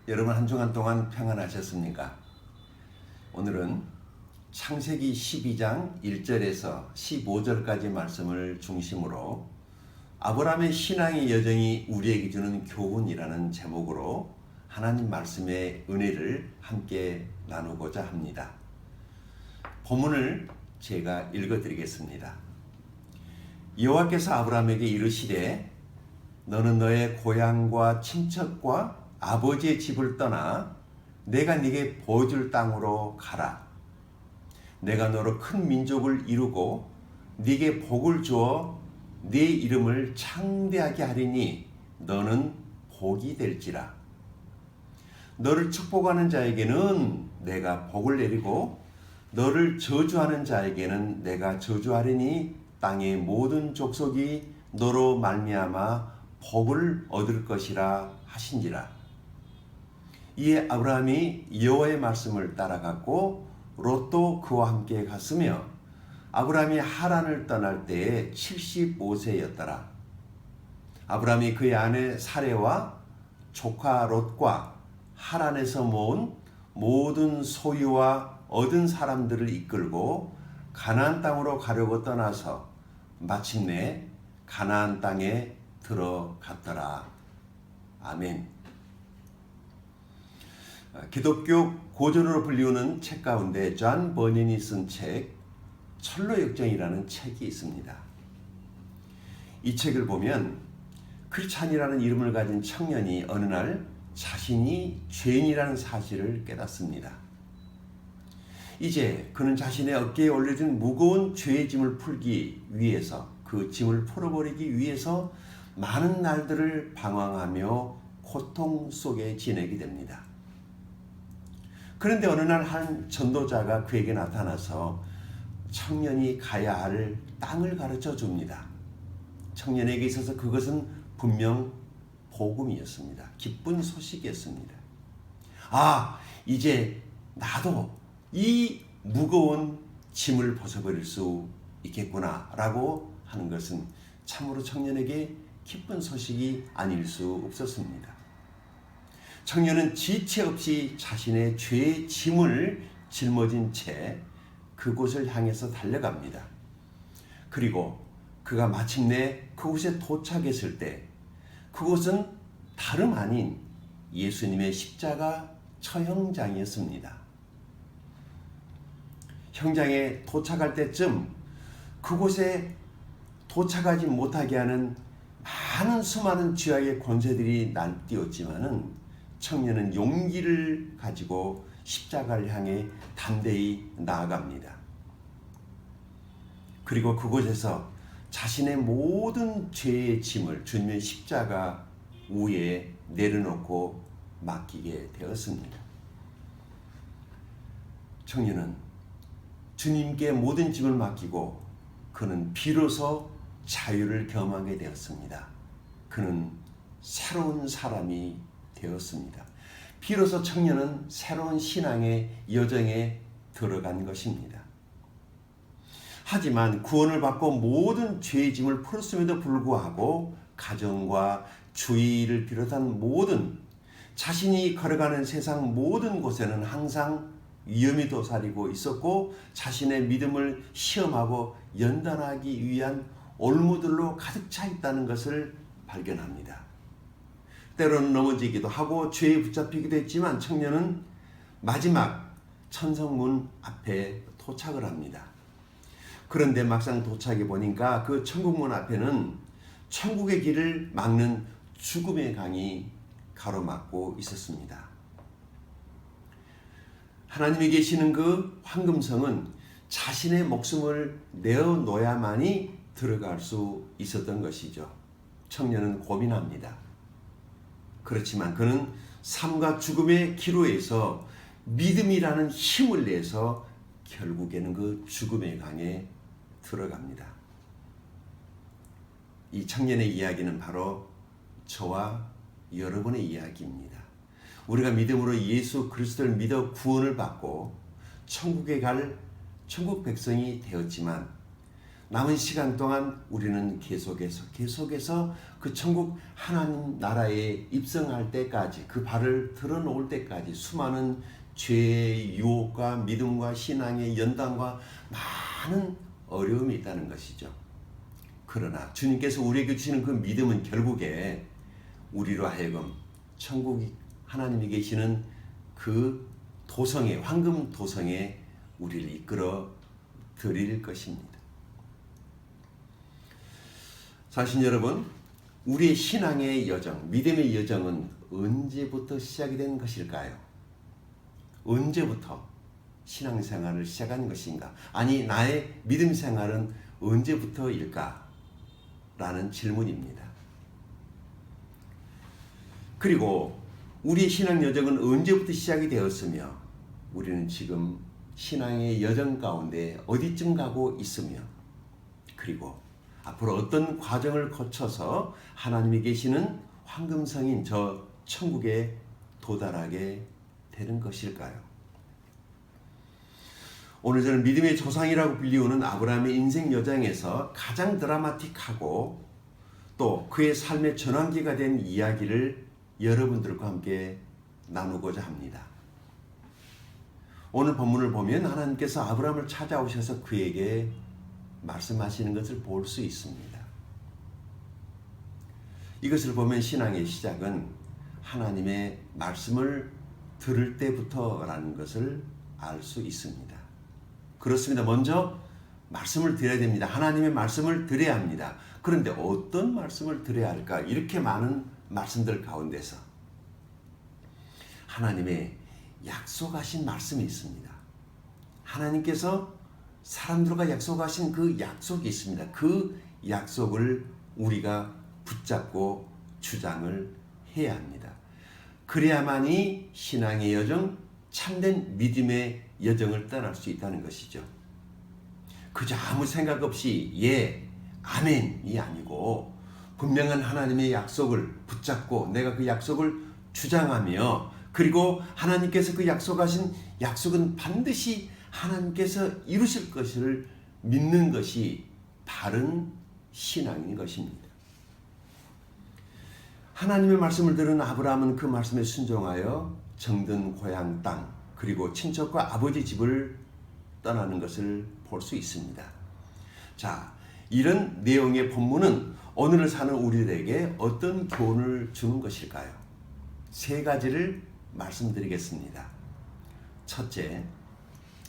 여러분 한 주간 동안 평안하셨습니까? 오늘은 창세기 12장 1절에서 15절까지 말씀을 중심으로 아브라함의 신앙의 여정이 우리에게 주는 교훈이라는 제목으로 하나님 말씀의 은혜를 함께 나누고자 합니다. 본문을 제가 읽어드리겠습니다. 여호와께서 아브라함에게 이르시되 너는 너의 고향과 친척과 아버지의 집을 떠나 내가 네게 보여줄 땅으로 가라. 내가 너로 큰 민족을 이루고 네게 복을 주어 네 이름을 창대하게 하리니 너는 복이 될지라. 너를 축복하는 자에게는 내가 복을 내리고 너를 저주하는 자에게는 내가 저주하리니 땅의 모든 족속이 너로 말미암아 복을 얻을 것이라 하신지라. 이에 아브라함이 여호와의 말씀을 따라갔고 롯도 그와 함께 갔으며 아브라함이 하란을 떠날 때에 75세였더라. 아브라함이 그의 아내 사레와 조카 롯과 하란에서 모은 모든 소유와 얻은 사람들을 이끌고 가나안 땅으로 가려고 떠나서 마침내 가나안 땅에 들어갔더라. 아멘. 기독교 고전으로 불리우는 책 가운데 존 버닌이 쓴 책 철로역정이라는 책이 있습니다. 이 책을 보면 크리스찬이라는 이름을 가진 청년이 어느 날 자신이 죄인이라는 사실을 깨닫습니다. 이제 그는 자신의 어깨에 올려진 무거운 죄의 짐을 풀기 위해서, 그 짐을 풀어버리기 위해서 많은 날들을 방황하며 고통 속에 지내게 됩니다. 그런데 어느 날 한 전도자가 그에게 나타나서 청년이 가야 할 땅을 가르쳐 줍니다. 청년에게 있어서 그것은 분명 복음이었습니다. 기쁜 소식이었습니다. 아, 이제 나도 이 무거운 짐을 벗어버릴 수 있겠구나 라고 하는 것은 참으로 청년에게 기쁜 소식이 아닐 수 없었습니다. 청년은 지체 없이 자신의 죄의 짐을 짊어진 채 그곳을 향해서 달려갑니다. 그리고 그가 마침내 그곳에 도착했을 때 그곳은 다름 아닌 예수님의 십자가 처형장이었습니다. 형장에 도착할 때쯤 그곳에 도착하지 못하게 하는 많은 수많은 죄악의 권세들이 날뛰었지만은 청년은 용기를 가지고 십자가를 향해 담대히 나아갑니다. 그리고 그곳에서 자신의 모든 죄의 짐을 주님의 십자가 위에 내려놓고 맡기게 되었습니다. 청년은 주님께 모든 짐을 맡기고 그는 비로소 자유를 경험하게 되었습니다. 그는 새로운 사람이 되었습니다. 비로소 청년은 새로운 신앙의 여정에 들어간 것입니다. 하지만 구원을 받고 모든 죄의 짐을 풀었음에도 불구하고 가정과 주위를 비롯한 모든 자신이 걸어가는 세상 모든 곳에는 항상 위험이 도사리고 있었고 자신의 믿음을 시험하고 연단하기 위한 올무들로 가득 차 있다는 것을 발견합니다. 때로는 넘어지기도 하고 죄에 붙잡히기도 했지만 청년은 마지막 천성문 앞에 도착을 합니다. 그런데 막상 도착해 보니까 그 천국문 앞에는 천국의 길을 막는 죽음의 강이 가로막고 있었습니다. 하나님이 계시는 그 황금성은 자신의 목숨을 내어놓아야만이 들어갈 수 있었던 것이죠. 청년은 고민합니다. 그렇지만 그는 삶과 죽음의 기로에서 믿음이라는 힘을 내서 결국에는 그 죽음의 강에 들어갑니다. 이 청년의 이야기는 바로 저와 여러분의 이야기입니다. 우리가 믿음으로 예수 그리스도를 믿어 구원을 받고 천국에 갈 천국 백성이 되었지만 남은 시간 동안 우리는 계속해서 그 천국 하나님 나라에 입성할 때까지, 그 발을 들어놓을 때까지 수많은 죄의 유혹과 믿음과 신앙의 연단과 많은 어려움이 있다는 것이죠. 그러나 주님께서 우리에게 주시는 그 믿음은 결국에 우리로 하여금 천국 하나님이 계시는 그 도성에, 황금 도성에 우리를 이끌어 드릴 것입니다. 사실 여러분, 우리의 신앙의 여정, 믿음의 여정은 언제부터 시작이 된 것일까요? 언제부터 신앙생활을 시작한 것인가? 아니, 나의 믿음 생활은 언제부터일까? 라는 질문입니다. 그리고 우리의 신앙 여정은 언제부터 시작이 되었으며 우리는 지금 신앙의 여정 가운데 어디쯤 가고 있으며, 그리고 앞으로 어떤 과정을 거쳐서 하나님이 계시는 황금성인 저 천국에 도달하게 되는 것일까요? 오늘 저는 믿음의 조상이라고 불리우는 아브라함의 인생 여정에서 가장 드라마틱하고 또 그의 삶의 전환기가 된 이야기를 여러분들과 함께 나누고자 합니다. 오늘 본문을 보면 하나님께서 아브라함을 찾아오셔서 그에게 말씀하시는 것을 볼 수 있습니다. 이것을 보면 신앙의 시작은 하나님의 말씀을 들을 때부터라는 것을 알 수 있습니다. 그렇습니다. 먼저 말씀을 드려야 됩니다. 하나님의 말씀을 드려야 합니다. 그런데 어떤 말씀을 드려야 할까? 이렇게 많은 말씀들 가운데서 하나님의 약속하신 말씀이 있습니다. 하나님께서 사람들과 약속하신 그 약속이 있습니다. 그 약속을 우리가 붙잡고 주장을 해야 합니다. 그래야만이 신앙의 여정, 참된 믿음의 여정을 떠날 수 있다는 것이죠. 그저 아무 생각 없이 예, 아멘이 아니고 분명한 하나님의 약속을 붙잡고 내가 그 약속을 주장하며, 그리고 하나님께서 그 약속하신 약속은 반드시 하나님께서 이루실 것을 믿는 것이 바른 신앙인 것입니다. 하나님의 말씀을 들은 아브라함은 그 말씀에 순종하여 정든 고향 땅, 그리고 친척과 아버지 집을 떠나는 것을 볼 수 있습니다. 자, 이런 내용의 본문은 오늘을 사는 우리들에게 어떤 교훈을 주는 것일까요? 세 가지를 말씀드리겠습니다. 첫째,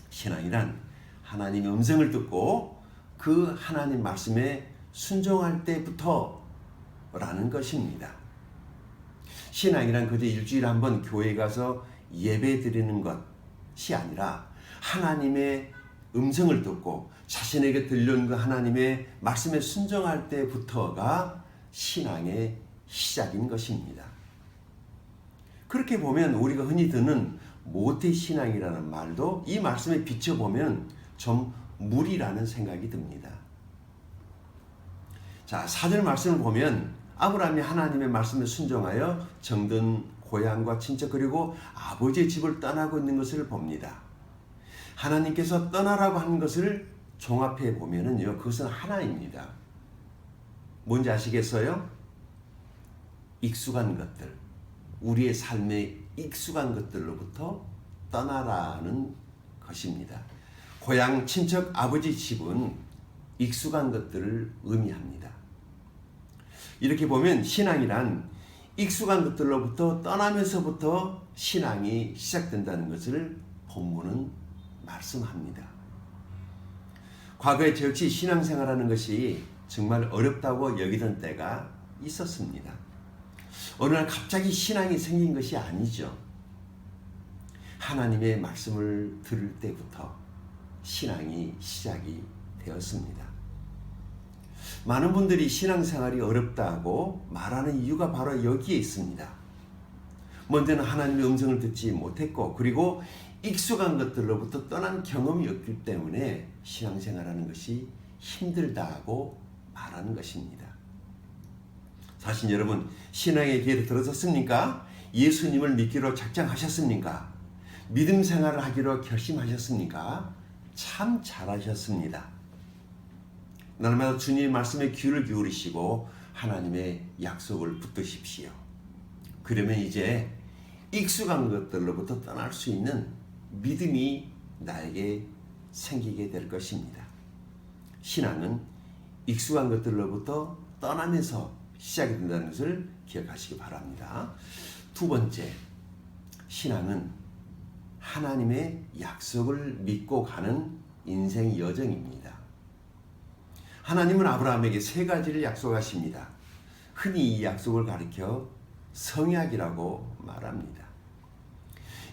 신앙이란 하나님의 음성을 듣고 그 하나님 말씀에 순종할 때부터라는 것입니다. 신앙이란 그저 일주일에 한 번 교회 가서 예배 드리는 것이 아니라 하나님의 음성을 듣고 자신에게 들려온 그 하나님의 말씀에 순종할 때부터가 신앙의 시작인 것입니다. 그렇게 보면 우리가 흔히 듣는 모태신앙이라는 말도 이 말씀에 비춰보면 좀 무리라는 생각이 듭니다. 자, 4절 말씀을 보면 아브라함이 하나님의 말씀에 순종하여 정든 고향과 친척 그리고 아버지의 집을 떠나고 있는 것을 봅니다. 하나님께서 떠나라고 하는 것을 종합해 보면은요, 그것은 하나입니다. 뭔지 아시겠어요? 익숙한 것들, 우리의 삶에 익숙한 것들로부터 떠나라는 것입니다. 고향, 친척, 아버지 집은 익숙한 것들을 의미합니다. 이렇게 보면 신앙이란 익숙한 것들로부터 떠나면서부터 신앙이 시작된다는 것을 본문은 말씀합니다. 과거에 저 역시 신앙생활하는 것이 정말 어렵다고 여기던 때가 있었습니다. 어느 날 갑자기 신앙이 생긴 것이 아니죠. 하나님의 말씀을 들을 때부터 신앙이 시작이 되었습니다. 많은 분들이 신앙생활이 어렵다고 말하는 이유가 바로 여기에 있습니다. 먼저는 하나님의 음성을 듣지 못했고, 그리고 익숙한 것들로부터 떠난 경험이 없기 때문에 신앙생활하는 것이 힘들다고 말하는 것입니다. 사실 여러분, 신앙의 기회를 들어섰습니까? 예수님을 믿기로 작정하셨습니까? 믿음 생활을 하기로 결심하셨습니까? 참 잘하셨습니다. 날마다 주님의 말씀에 귀를 기울이시고 하나님의 약속을 붙드십시오. 그러면 이제 익숙한 것들로부터 떠날 수 있는 믿음이 나에게 생기게 될 것입니다. 신앙은 익숙한 것들로부터 떠나면서 시작이 된다는 것을 기억하시기 바랍니다. 두 번째, 신앙은 하나님의 약속을 믿고 가는 인생 여정입니다. 하나님은 아브라함에게 세 가지를 약속하십니다. 흔히 이 약속을 가리켜 성약이라고 말합니다.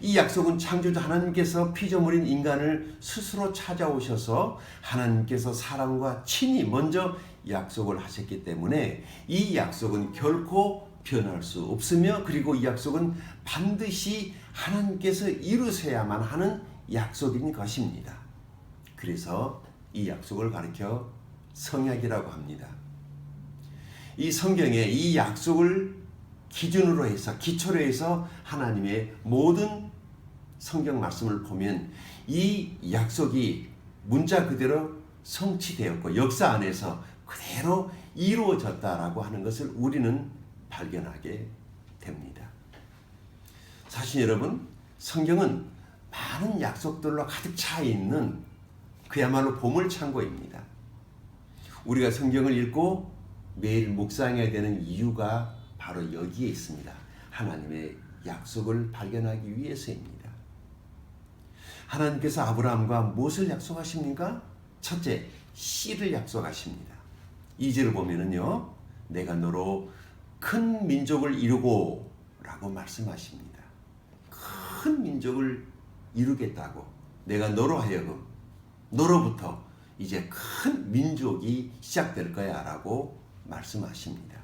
이 약속은 창조주 하나님께서 피조물인 인간을 스스로 찾아오셔서 하나님께서 사람과 친히 먼저 약속을 하셨기 때문에 이 약속은 결코 변할 수 없으며, 그리고 이 약속은 반드시 하나님께서 이루셔야만 하는 약속인 것입니다. 그래서 이 약속을 가리켜 성약이라고 합니다. 이 성경에 이 약속을 기준으로 해서, 기초로 해서 하나님의 모든 성경 말씀을 보면 이 약속이 문자 그대로 성취되었고 역사 안에서 그대로 이루어졌다라고 하는 것을 우리는 발견하게 됩니다. 사실 여러분, 성경은 많은 약속들로 가득 차 있는 그야말로 보물창고입니다. 우리가 성경을 읽고 매일 묵상해야 되는 이유가 바로 여기에 있습니다. 하나님의 약속을 발견하기 위해서입니다. 하나님께서 아브라함과 무엇을 약속하십니까? 첫째, 씨를 약속하십니다. 2절을 보면은요, 내가 너로 큰 민족을 이루고 라고 말씀하십니다. 큰 민족을 이루겠다고, 내가 너로 하여금, 너로부터 이제 큰 민족이 시작될 거야 라고 말씀하십니다.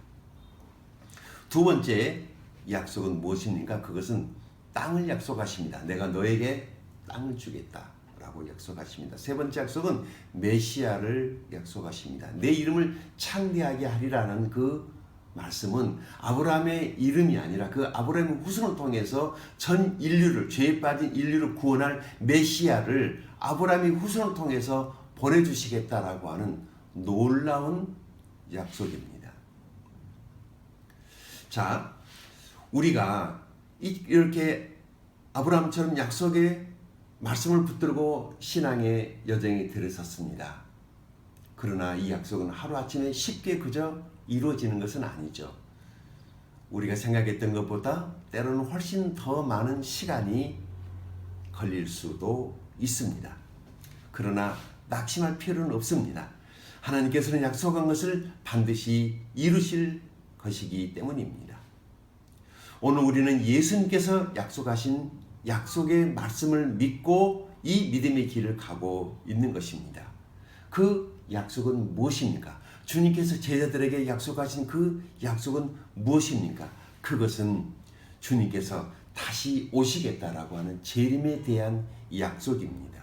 두 번째 약속은 무엇입니까? 그것은 땅을 약속하십니다. 내가 너에게 땅을 주겠다 라고 약속하십니다. 세 번째 약속은 메시아를 약속하십니다. 내 이름을 창대하게 하리라는 그 말씀은 아브라함의 이름이 아니라 그 아브라함의 후손을 통해서 전 인류를, 죄에 빠진 인류를 구원할 메시아를 아브라함의 후손을 통해서 보내주시겠다라고 하는 놀라운 약속입니다. 자, 우리가 이렇게 아브라함처럼 약속의 말씀을 붙들고 신앙의 여정에 들어섰습니다. 그러나 이 약속은 하루아침에 쉽게 그저 이루어지는 것은 아니죠. 우리가 생각했던 것보다 때로는 훨씬 더 많은 시간이 걸릴 수도 있습니다. 그러나 낙심할 필요는 없습니다. 하나님께서는 약속한 것을 반드시 이루실 것이기 때문입니다. 오늘 우리는 예수님께서 약속하신 약속의 말씀을 믿고 이 믿음의 길을 가고 있는 것입니다. 그 약속은 무엇입니까? 주님께서 제자들에게 약속하신 그 약속은 무엇입니까? 그것은 주님께서 다시 오시겠다라고 하는 재림에 대한 약속입니다.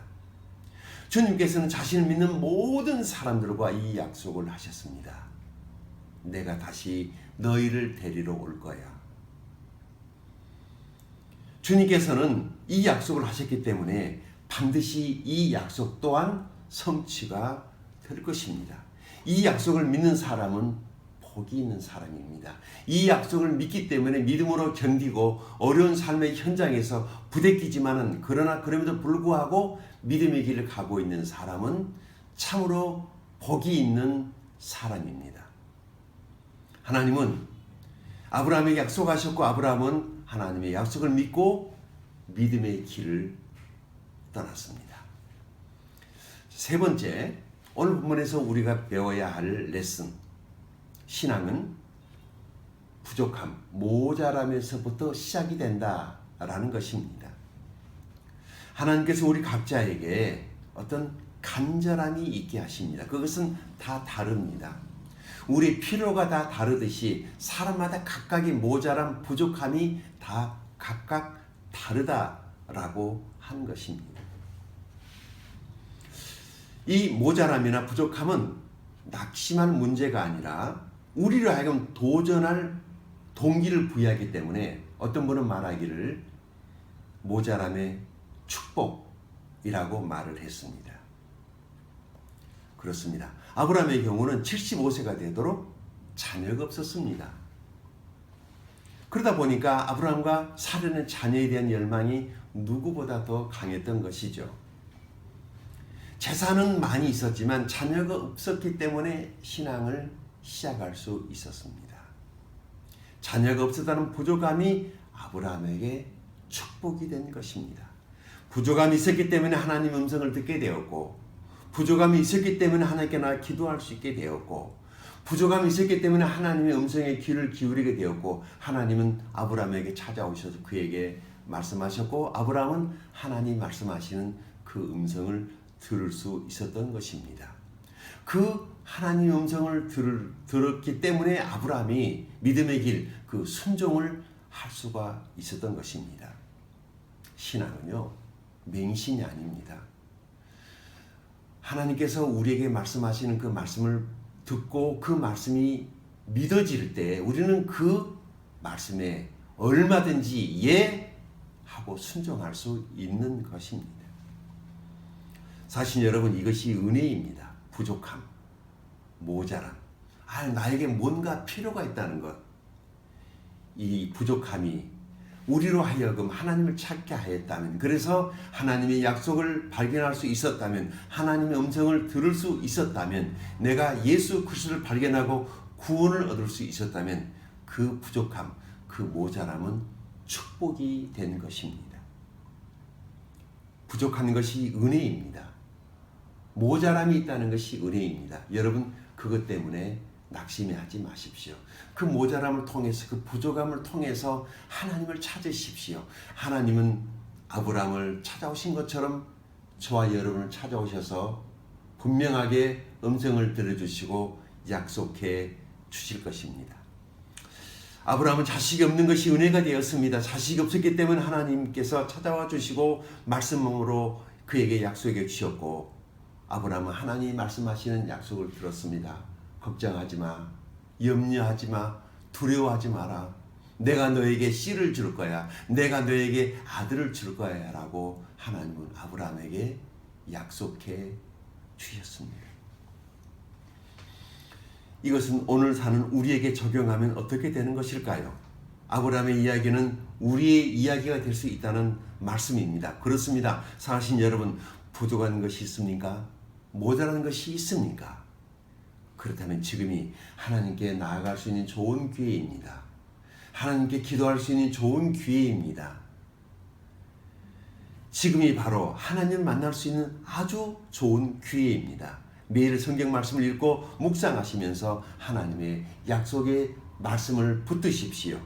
주님께서는 자신을 믿는 모든 사람들과 이 약속을 하셨습니다. 내가 다시 너희를 데리러 올 거야. 주님께서는 이 약속을 하셨기 때문에 반드시 이 약속 또한 성취가 될 것입니다. 이 약속을 믿는 사람은 복이 있는 사람입니다. 이 약속을 믿기 때문에 믿음으로 견디고 어려운 삶의 현장에서 부대끼지만은, 그러나 그럼에도 불구하고 믿음의 길을 가고 있는 사람은 참으로 복이 있는 사람입니다. 하나님은 아브라함에게 약속하셨고, 아브라함은 하나님의 약속을 믿고 믿음의 길을 떠났습니다. 세 번째, 오늘 본문에서 우리가 배워야 할 레슨, 신앙은 부족함, 모자람에서부터 시작이 된다라는 것입니다. 하나님께서 우리 각자에게 어떤 간절함이 있게 하십니다. 그것은 다 다릅니다. 우리 필요가 다 다르듯이 사람마다 각각의 모자람, 부족함이 다 각각 다르다라고 한 것입니다. 이 모자람이나 부족함은 낙심할 문제가 아니라 우리로 하여금 도전할 동기를 부여하기 때문에 어떤 분은 말하기를 모자람의 축복이라고 말을 했습니다. 그렇습니다. 아브라함의 경우는 75세가 되도록 자녀가 없었습니다. 그러다 보니까 아브라함과 사라는 자녀에 대한 열망이 누구보다 더 강했던 것이죠. 재산은 많이 있었지만 자녀가 없었기 때문에 신앙을 시작할 수 있었습니다. 자녀가 없었다는 부족함이 아브라함에게 축복이 된 것입니다. 부족함이 있었기 때문에 하나님의 음성을 듣게 되었고, 부족함이 있었기 때문에 하나님께 나아 기도할 수 있게 되었고, 부족함이 있었기 때문에 하나님의 음성에 귀를 기울이게 되었고, 하나님은 아브라함에게 찾아오셔서 그에게 말씀하셨고, 아브라함은 하나님 말씀하시는 그 음성을 들을 수 있었던 것입니다. 그 하나님의 음성을 들었기 때문에 아브라함이 믿음의 길, 그 순종을 할 수가 있었던 것입니다. 신앙은요, 맹신이 아닙니다. 하나님께서 우리에게 말씀하시는 그 말씀을 듣고 그 말씀이 믿어질 때 우리는 그 말씀에 얼마든지 예 하고 순종할 수 있는 것입니다. 사실 여러분, 이것이 은혜입니다. 부족함, 모자람, 나에게 뭔가 필요가 있다는 것, 이 부족함이 우리로 하여금 하나님을 찾게 하였다면, 그래서 하나님의 약속을 발견할 수 있었다면, 하나님의 음성을 들을 수 있었다면, 내가 예수 그리스도를 발견하고 구원을 얻을 수 있었다면, 그 부족함, 그 모자람은 축복이 된 것입니다. 부족한 것이 은혜입니다. 모자람이 있다는 것이 은혜입니다. 여러분, 그것 때문에 낙심하지 마십시오. 그 모자람을 통해서, 그 부족함을 통해서 하나님을 찾으십시오. 하나님은 아브라함을 찾아오신 것처럼 저와 여러분을 찾아오셔서 분명하게 음성을 들어주시고 약속해 주실 것입니다. 아브라함은 자식이 없는 것이 은혜가 되었습니다. 자식이 없었기 때문에 하나님께서 찾아와 주시고 말씀으로 그에게 약속해 주셨고, 아브라함은 하나님이 말씀하시는 약속을 들었습니다. 걱정하지 마, 염려하지 마, 두려워하지 마라. 내가 너에게 씨를 줄 거야. 내가 너에게 아들을 줄 거야 라고 하나님은 아브라함에게 약속해 주셨습니다. 이것은 오늘 사는 우리에게 적용하면 어떻게 되는 것일까요? 아브라함의 이야기는 우리의 이야기가 될 수 있다는 말씀입니다. 그렇습니다. 사실 여러분, 부족한 것이 있습니까? 모자란 것이 있습니까? 그렇다면 지금이 하나님께 나아갈 수 있는 좋은 기회입니다. 하나님께 기도할 수 있는 좋은 기회입니다. 지금이 바로 하나님을 만날 수 있는 아주 좋은 기회입니다. 매일 성경 말씀을 읽고 묵상하시면서 하나님의 약속의 말씀을 붙드십시오.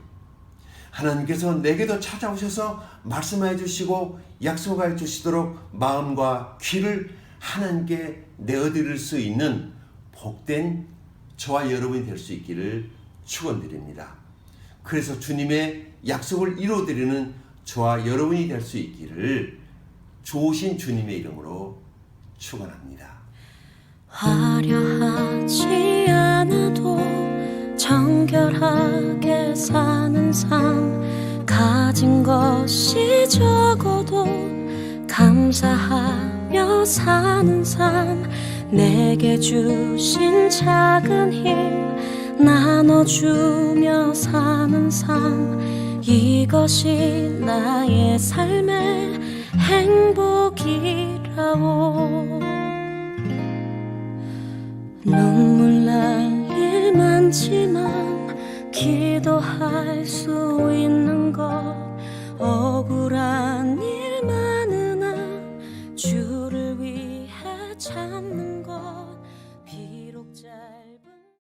하나님께서 내게도 찾아오셔서 말씀해 주시고 약속해 주시도록 마음과 귀를 하나님께 내어드릴 수 있는 복된 저와 여러분이 될 수 있기를 축원드립니다. 그래서 주님의 약속을 이루어드리는 저와 여러분이 될 수 있기를 좋으신 주님의 이름으로 축원합니다. 화려하지 않아도 정결하게 사는 삶, 가진 것이 적어도 감사하며 사는 삶, 내게 주신 작은 힘 나눠주며 사는 삶, 이것이 나의 삶의 행복이라오. 눈물 날 일 많지만 기도할 수 있는 것, 억울한 일 많으나 주를 위해 참는